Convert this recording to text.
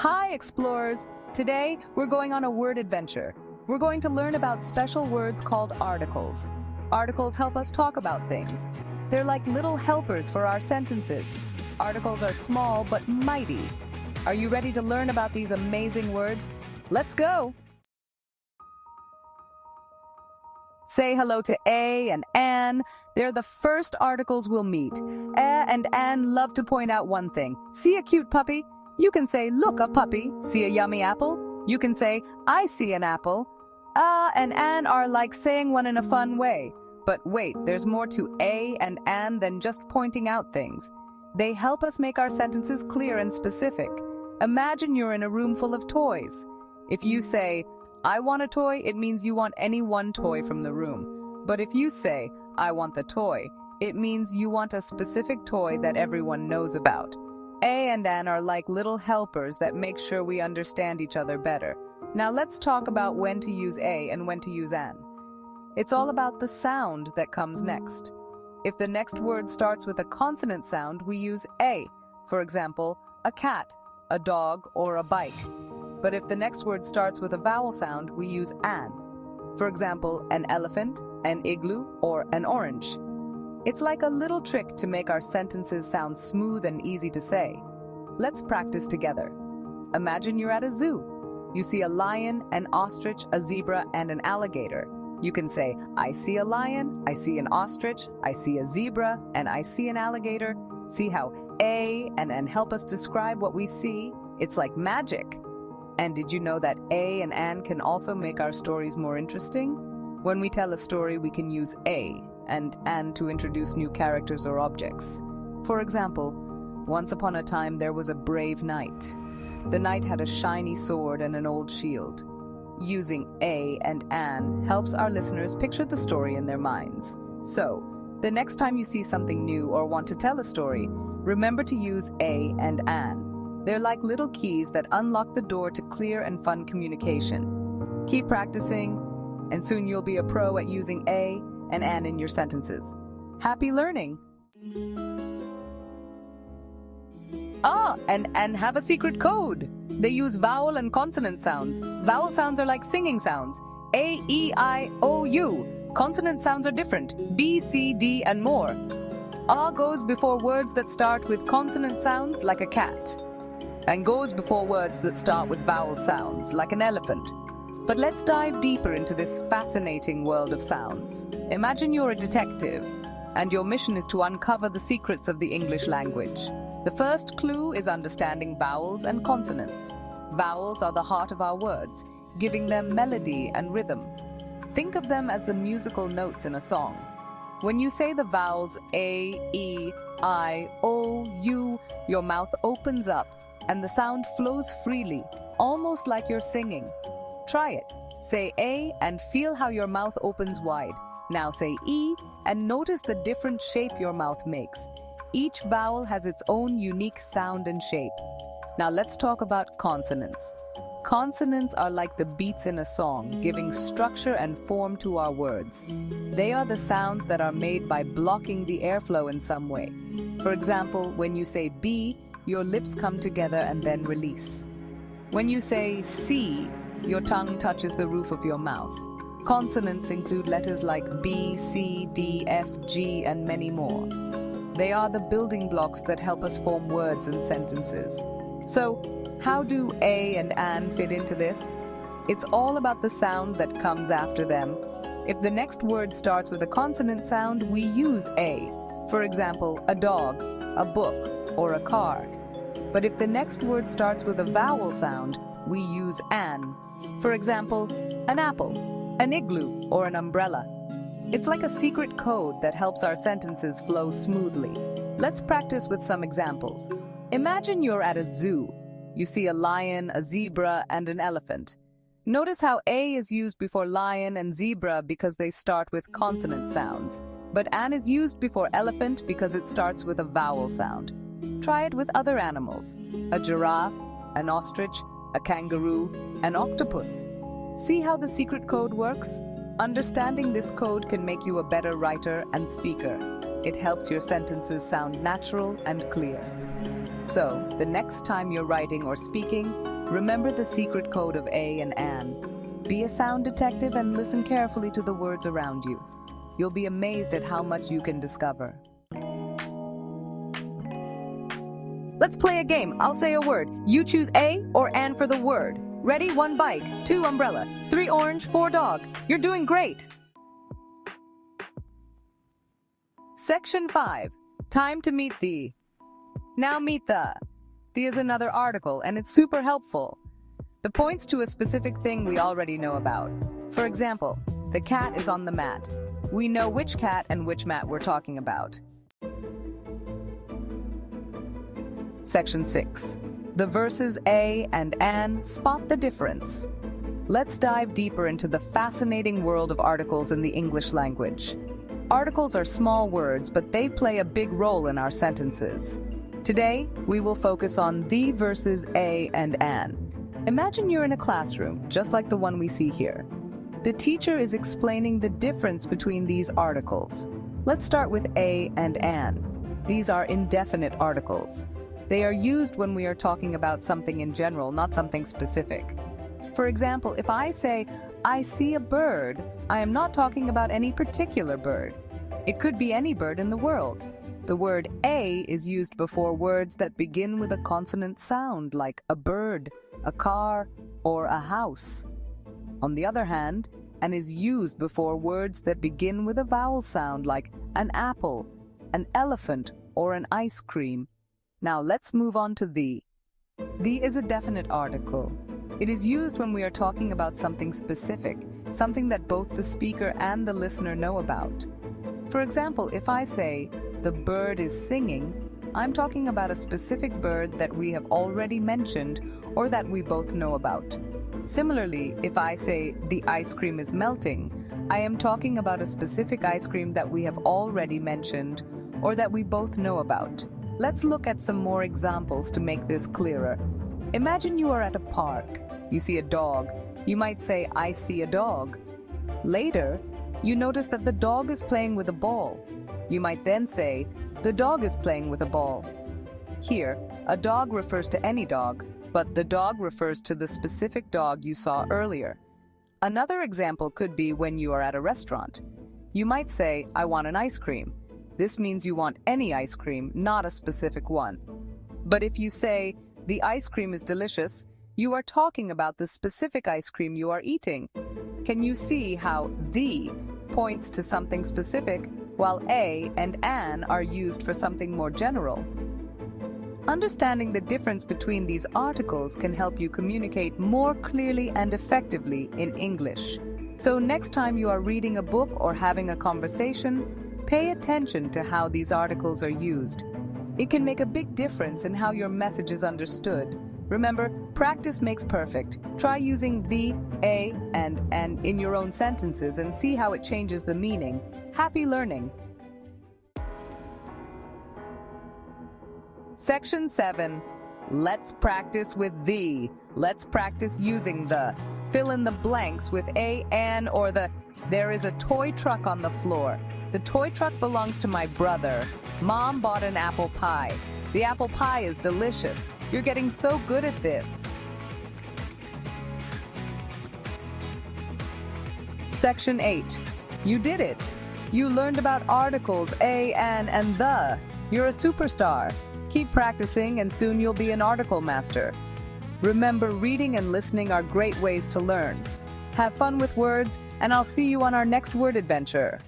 Hi, explorers! Today, we're going on a word adventure. We're going to learn about special words called articles. Articles help us talk about things. They're like little helpers for our sentences. Articles are small but mighty. Are you ready to learn about these amazing words? Let's go! Say hello to A and Anne. They're the first articles we'll meet. A and Anne love to point out one thing. See a cute puppy? You can say, look, a puppy. See a yummy apple? You can say, I see an apple. And Anne are like saying one in a fun way. But wait, there's more to A and Anne than just pointing out things. They help us make our sentences clear and specific. Imagine you're in a room full of toys. If you say, I want a toy, it means you want any one toy from the room. But if you say, I want the toy, it means you want a specific toy that everyone knows about. A and Anne are like little helpers that make sure we understand each other better. Now let's talk about when to use A and when to use Anne. It's all about the sound that comes next. If the next word starts with a consonant sound, we use A. For example, a cat, a dog, or a bike. But if the next word starts with a vowel sound, we use An. For example, an elephant, an igloo, or an orange. It's like a little trick to make our sentences sound smooth and easy to say. Let's practice together. Imagine you're at a zoo. You see a lion, an ostrich, a zebra, and an alligator. You can say, I see a lion, I see an ostrich, I see a zebra, and I see an alligator. See how A and N help us describe what we see? It's like magic. And did you know that A and An can also make our stories more interesting? When we tell a story, we can use A and An to introduce new characters or objects. For example, once upon a time there was a brave knight. The knight had a shiny sword and an old shield. Using A and An helps our listeners picture the story in their minds. So, the next time you see something new or want to tell a story, remember to use A and An. They're like little keys that unlock the door to clear and fun communication. Keep practicing, and soon you'll be a pro at using A and An in your sentences. Happy learning! And have a secret code. They use vowel and consonant sounds. Vowel sounds are like singing sounds. A, E, I, O, U. Consonant sounds are different. B, C, D, and more. A goes before words that start with consonant sounds, like a cat, and goes before words that start with vowel sounds, like an elephant. But let's dive deeper into this fascinating world of sounds. Imagine you're a detective, and your mission is to uncover the secrets of the English language. The first clue is understanding vowels and consonants. Vowels are the heart of our words, giving them melody and rhythm. Think of them as the musical notes in a song. When you say the vowels A, E, I, O, U, your mouth opens up and the sound flows freely, almost like you're singing. Try it. Say A and feel how your mouth opens wide. Now say E and notice the different shape your mouth makes. Each vowel has its own unique sound and shape. Now let's talk about consonants. Consonants are like the beats in a song, giving structure and form to our words. They are the sounds that are made by blocking the airflow in some way. For example, when you say B, your lips come together and then release. When you say C, your tongue touches the roof of your mouth. Consonants include letters like B, C, D, F, G, and many more. They are the building blocks that help us form words and sentences. So, how do A and An fit into this? It's all about the sound that comes after them. If the next word starts with a consonant sound, we use A. For example, a dog, a book, or a car. But if the next word starts with a vowel sound, we use An. For example, an apple, an igloo, or an umbrella. It's like a secret code that helps our sentences flow smoothly. Let's practice with some examples. Imagine you're at a zoo. You see a lion, a zebra, and an elephant. Notice how A is used before lion and zebra because they start with consonant sounds. But An is used before elephant because it starts with a vowel sound. Try it with other animals. A giraffe, an ostrich, a kangaroo, an octopus. See how the secret code works? Understanding this code can make you a better writer and speaker. It helps your sentences sound natural and clear. So, the next time you're writing or speaking, Remember the secret code of A and an. Be a sound detective and listen carefully to the words around you. You'll be amazed at how much you can discover. Let's play a game. I'll say a word. You choose A or an for the word. Ready? 1 bike, 2 umbrella, 3 orange, 4 dog. You're doing great. Section 5. Time to meet thee. Now meet the. The is another article, and it's super helpful. The points to a specific thing we already know about. For example, the cat is on the mat. We know which cat and which mat we're talking about. Section 6. The verses A and an, spot the difference. Let's dive deeper into the fascinating world of articles in the English language. Articles are small words, but they play a big role in our sentences. Today, we will focus on the versus A and an. Imagine you're in a classroom, just like the one we see here. The teacher is explaining the difference between these articles. Let's start with A and an. These are indefinite articles. They are used when we are talking about something in general, not something specific. For example, if I say, I see a bird, I am not talking about any particular bird. It could be any bird in the world. The word A is used before words that begin with a consonant sound, like a bird, a car, or a house. On the other hand, an is used before words that begin with a vowel sound, like an apple, an elephant, or an ice cream. Now let's move on to the. The is a definite article. It is used when we are talking about something specific, something that both the speaker and the listener know about. For example, if I say, the bird is singing, I'm talking about a specific bird that we have already mentioned or that we both know about. Similarly, if I say, the ice cream is melting, I am talking about a specific ice cream that we have already mentioned or that we both know about. Let's look at some more examples to make this clearer. Imagine you are at a park. You see a dog. You might say, I see a dog. Later, you notice that the dog is playing with a ball. You might then say, the dog is playing with a ball. Here, a dog refers to any dog, but the dog refers to the specific dog you saw earlier. Another example could be when you are at a restaurant. You might say, I want an ice cream. This means you want any ice cream, not a specific one. But if you say, the ice cream is delicious, you are talking about the specific ice cream you are eating. Can you see how the points to something specific, while A and an are used for something more general? Understanding the difference between these articles can help you communicate more clearly and effectively in English. So next time you are reading a book or having a conversation, pay attention to how these articles are used. It can make a big difference in how your message is understood. Remember, practice makes perfect. Try using the, a, and an in your own sentences and see how it changes the meaning. Happy learning! Section 7. Let's practice with the. Let's practice using the. Fill in the blanks with a, an, or the. There is a toy truck on the floor. The toy truck belongs to my brother. Mom bought an apple pie. The apple pie is delicious. You're getting so good at this. Section 8. You did it. You learned about articles a, an, and the. You're a superstar. Keep practicing and soon you'll be an article master. Remember, reading and listening are great ways to learn. Have fun with words, and I'll see you on our next word adventure.